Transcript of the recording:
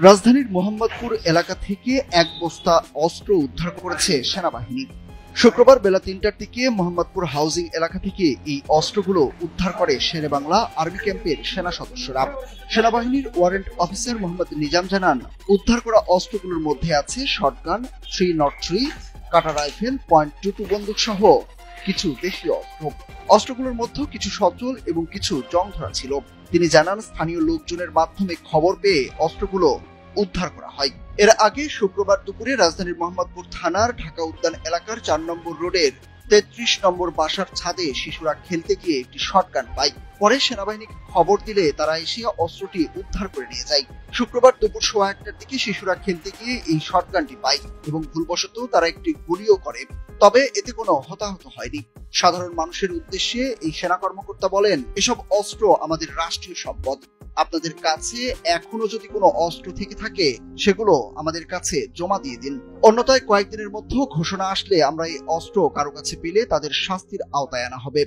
রাজধানীর মোহাম্মদপুর এলাকা থেকে এক বস্তা অস্ত্র উদ্ধার করেছে সেনাবাহিনী। শুক্রবার বেলা ৩টার দিকে মোহাম্মদপুর হাউজিং এলাকা থেকে এই অস্ত্রগুলো উদ্ধার করে শেরেবাংলা আর্মি ক্যাম্পের সেনা সদস্যরা। সেনাবাহিনীর ওয়ারেন্ট অফিসার মোহাম্মদ নিজাম জানান, উদ্ধার করা অস্ত্রগুলোর মধ্যে আছে শটগান, 303, কাটা রাইফেল, .22 বন্দুক সহ কিছু দেশীয় অস্ত্র। অস্ত্রগুলোর মধ্যে কিছু সচল এবং কিছু জং ধরা ছিল। তিনি জানান, স্থানীয় লোকজনের মাধ্যমে খবর পেয়ে অস্ত্রগুলো উদ্ধার করা হয়। এর আগে শুক্রবার দুপুরে রাজধানীর মোহাম্মদপুর থানার ঢাকা উদ্যান এলাকার ৪ নম্বর রোডের ৩৩ নম্বর বাসার ছাদে শিশুরা খেলতে গিয়ে একটি শটগান পায়। পরে সেনাবাহিনীকে খবর দিলে তারা এসে অস্ত্রটি উদ্ধার করে নিয়ে যায়। শুক্রবার দুপুর ১:১টার দিকে শিশুরা খেলতে গিয়ে এই শটগানটি পায় এবং ভুলবশত তারা একটি গুলিও করে, তবে এতে কোনো হতাহত হয়নি। সাধারণ মানুষের উদ্দেশ্যে এই সেনা কর্মকর্তা বলেন, এসব অস্ত্র আমাদের রাষ্ট্রীয় সম্পদ। আপনাদের কাছে এখনো যদি কোনো অস্ত্র থেকে থাকে সেগুলো আমাদের কাছে জমা দিয়ে দিন। অন্যথায় কয়েকদিনের মধ্যে ঘোষণা আসলে আমরা এই অস্ত্র কারো কাছে পেলে তাদের শাস্তির আওতায় আনা হবে।